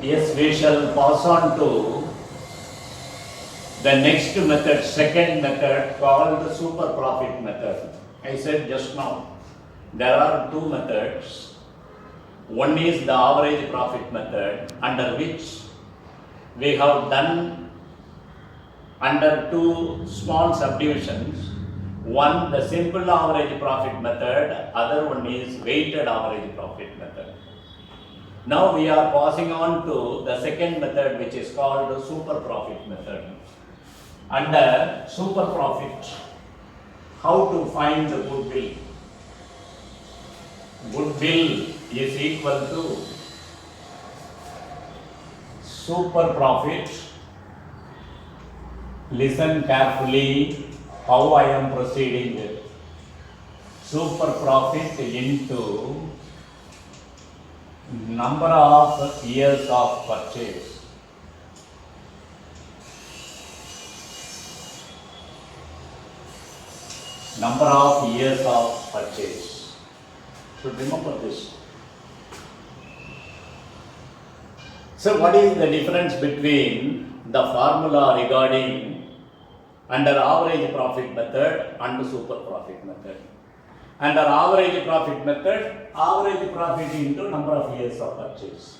Yes, we shall pass on to the next method, second method called the super profit method. I said just now, there are two methods. One is the average profit method, under which we have done under two small subdivisions. One, the simple average profit method, other one is weighted average profit method. Now we are passing on to the second method, which is called the super profit method. Under super profit, how to find the goodwill? Goodwill is equal to super profit. Listen carefully how I am proceeding. Super profit into number of years of purchase. Number of years of purchase. So remember this. So what is the difference between the formula regarding under average profit method and super profit method? Under average profit method, average profit into number of years of purchase.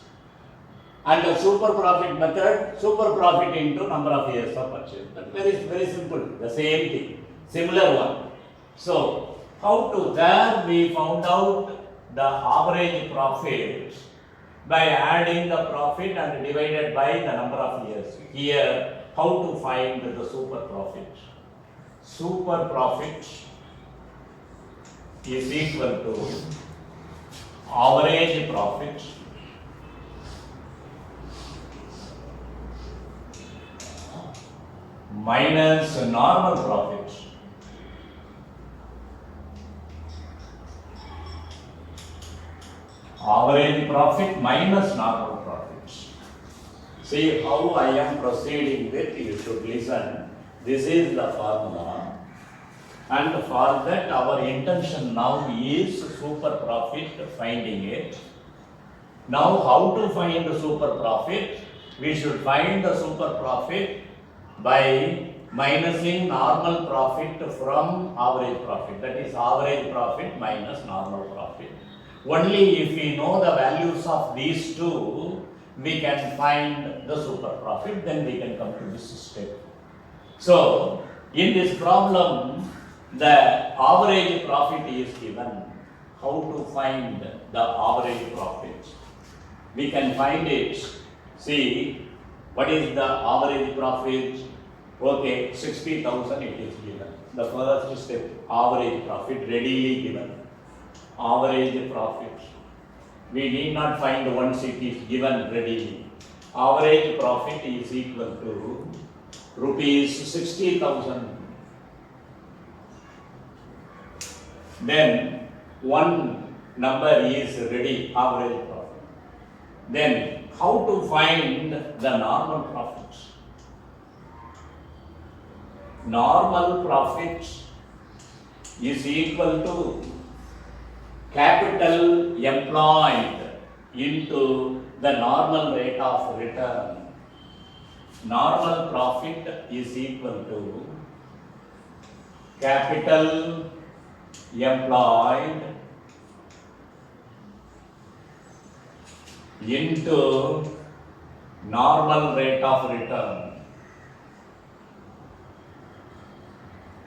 Under super profit method, super profit into number of years of purchase. But very simple, the same thing, similar one. So, how to there we found out the average profit by adding the profit and divided by the number of years. Here, how to find the super profit? Super profit is equal to average profit minus normal profit. Average profit minus normal profit. See how I am proceeding with, you should listen. This is the formula, and for that our intention now is super profit, finding it. Now how to find the super profit? We should find the super profit by minusing normal profit from average profit. That is average profit minus normal profit. Only if we know the values of these two, we can find the super profit, then we can come to this step. So, in this problem, the average profit is given. How to find the average profit? We can find it. See, what is the average profit? Okay, 60,000 it is given. The first step, average profit readily given. Average profit. We need not find once it is given readily. Average profit is equal to rupees 60,000. Then one number is ready, average profit. Then how to find the normal profit? Normal profit is equal to capital employed into the normal rate of return. Normal profit is equal to capital employed into normal rate of return.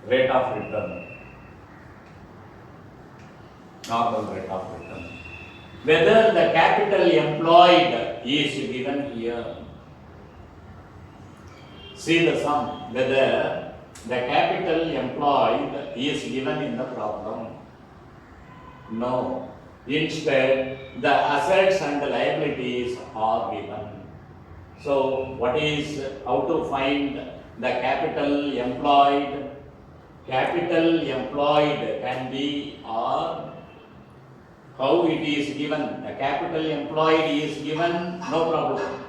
Rate of return. Normal rate of return. Whether the capital employed is given here. See the sum. Whether the capital employed is given in the problem. No. Instead, the assets and the liabilities are given. So, what is how to find the capital employed? Capital employed can be or how it is given. The capital employed is given, no problem.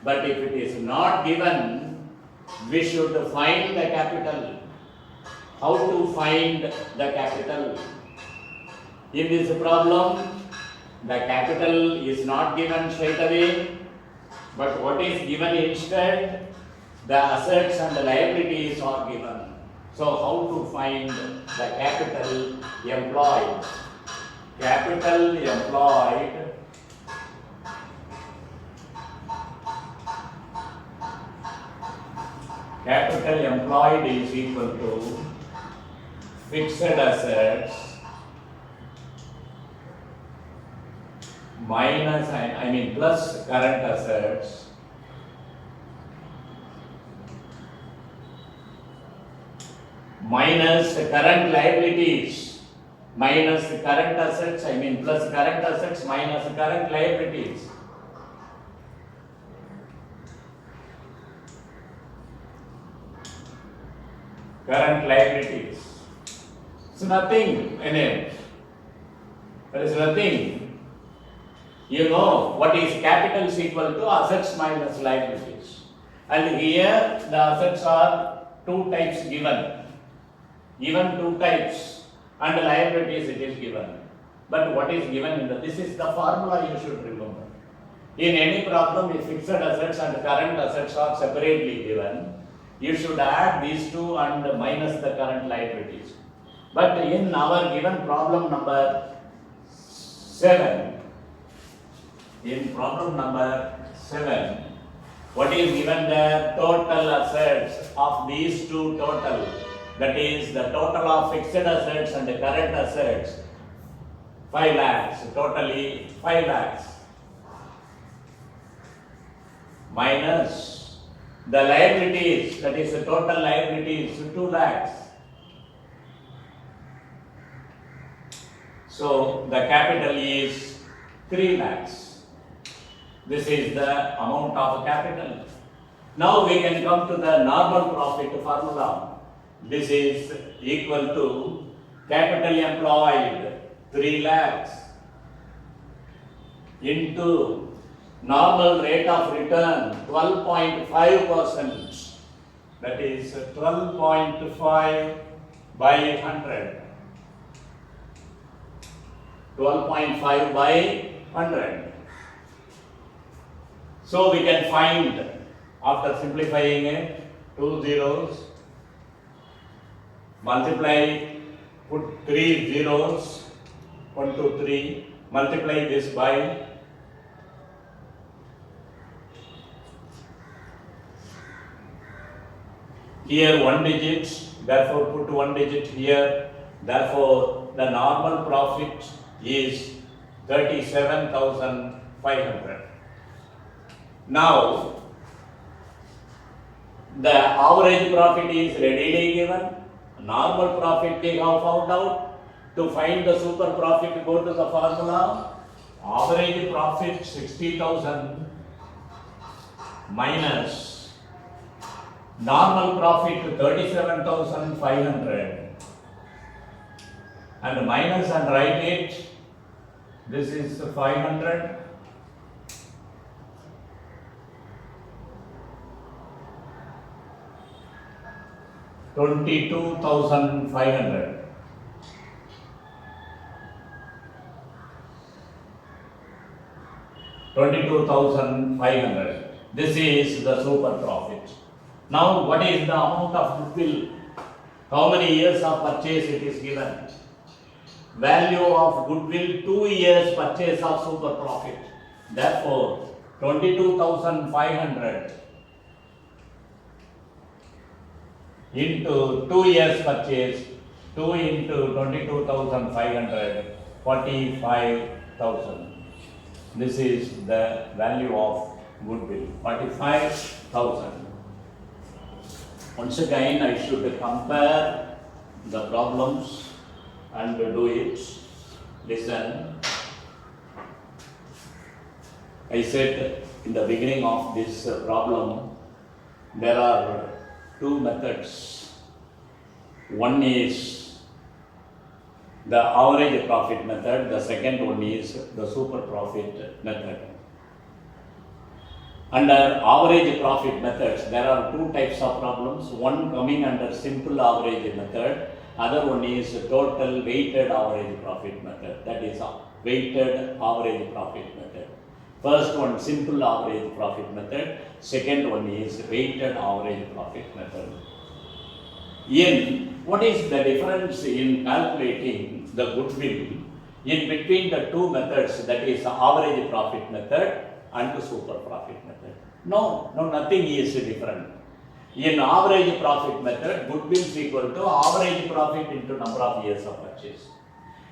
But if it is not given, we should find the capital. How to find the capital? In this problem, the capital is not given straight away. But what is given instead? The assets and the liabilities are given. So how to find the capital employed? Capital employed is equal to fixed assets minus, plus current assets minus current liabilities minus current assets, plus current assets minus current liabilities. Current liabilities. It's nothing in it. There is nothing. You know what is capital is equal to assets minus liabilities. And here the assets are two types given. Given two types, and liabilities it is given. But what is given in this is the formula you should remember. In any problem, if fixed assets and current assets are separately given, you should add these two and minus the current liabilities. But in our given problem number 7, what is given there? Total assets of these two total. That is the total of fixed assets and the current assets, 5 lakhs, totally 5 lakhs. Minus the liabilities, that is the total liabilities, 2 lakhs. So the capital is 3 lakhs. This is the amount of capital. Now we can come to the normal profit formula. This is equal to capital employed 3 lakhs into normal rate of return 12.5%, that is 12.5 by 100. 12.5 by 100. So we can find, after simplifying it, 2 zeros, multiply, put 3 zeros, 1, 2, 3, multiply this by here 1 digit, therefore put 1 digit here, therefore the normal profit is 37,500. Now the average profit is readily given. Normal profit we have found out. To find the super profit, go to the formula. Average profit 60,000 minus normal profit 37,500 and minus and write it. This is 500. $22,500. $22,500. This is the super profit. Now, what is the amount of goodwill? How many years of purchase it is given? Value of goodwill 2 years purchase of super profit. Therefore, 22,500 into 2 years purchase, 2 into 22,500, 45,000. This is the value of goodwill, 45,000. Once again, I should compare the problems and do it. Listen. I said in the beginning of this problem, there are two methods. One is the average profit method, the second one is the super profit method. Under average profit methods, there are two types of problems. One coming under simple average method, other one is total weighted average profit method, that is weighted average profit method. First one, simple average profit method. Second one is weighted average profit method. What is the difference in calculating the goodwill in between the two methods, that is average profit method and the super profit method? No, nothing is different. In average profit method, goodwill is equal to average profit into number of years of purchase.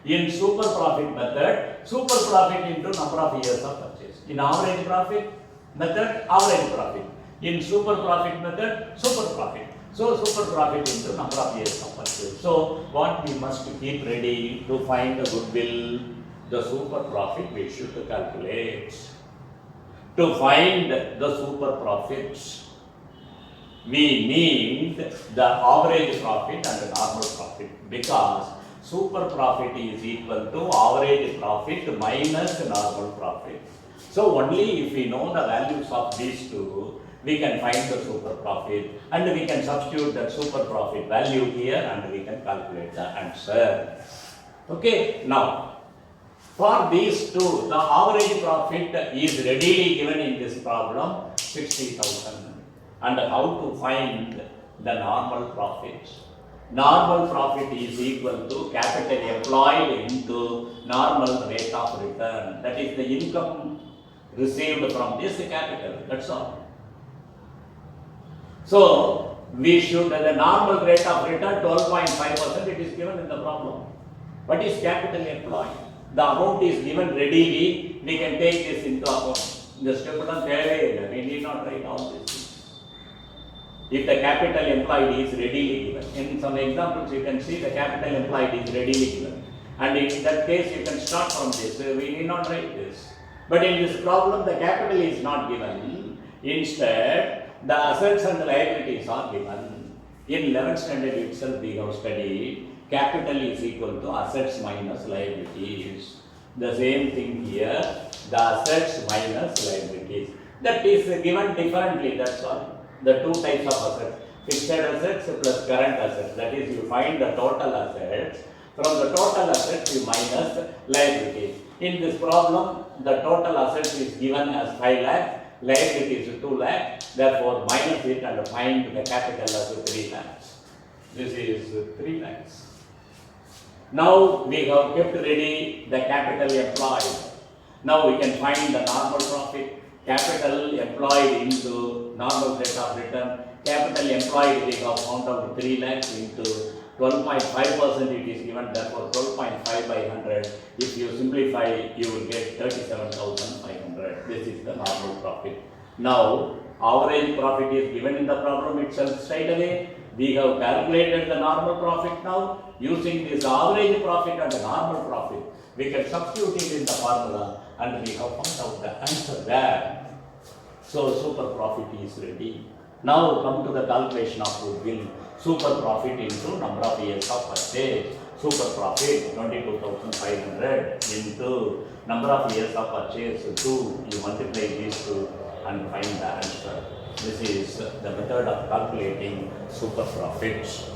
In super profit method, super profit into number of years of purchase. In average profit method, average profit. In super profit method, super profit. So super profit into number of years of purchase. So what we must keep ready to find the goodwill, the super profit we should calculate. To find the super profits, we need the average profit and the normal profit, because super profit is equal to average profit minus normal profit. So only if we know the values of these two, we can find the super profit, and we can substitute that super profit value here and we can calculate the answer. Okay, now for these two, the average profit is readily given in this problem, 60,000. And how to find the normal profit? Normal profit is equal to capital employed into normal rate of return. That is the income received from this capital. That's all. So we should, the normal rate of return 12.5%, it is given in the problem. What is capital employed? The amount is given readily, we can take this into account. The step we need not write all this. If the capital employed is readily given. In some examples you can see the capital employed is readily given. And in that case you can start from this. We need not write this. But in this problem the capital is not given. Instead the assets and liabilities are given. In 11th standard itself we have studied capital is equal to assets minus liabilities. The same thing here, the assets minus liabilities. That is given differently, that's all. The two types of assets, fixed assets plus current assets. That is, you find the total assets. From the total assets, you minus liabilities. In this problem, the total assets is given as 5 lakh, liabilities is 2 lakh. Therefore, minus it and find the capital as 3 lakhs. This is 3 lakhs. Now we have kept ready the capital employed. Now we can find the normal profit. Capital employed into normal rate of return. Capital employed we have found out 3 lakhs into 12.5% it is given, therefore 12.5 by 100. If you simplify, you will get 37,500. This is the normal profit. Now average profit is given in the problem itself straight away. We have calculated the normal profit now. Using this average profit and the normal profit, we can substitute it in the formula and we have found out the answer there. So super profit is ready. Now come to the calculation of goodwill. Super profit into number of years of purchase. Super profit 22,500 into number of years of purchase 2. You multiply these two and find the answer. This is the method of calculating super profits.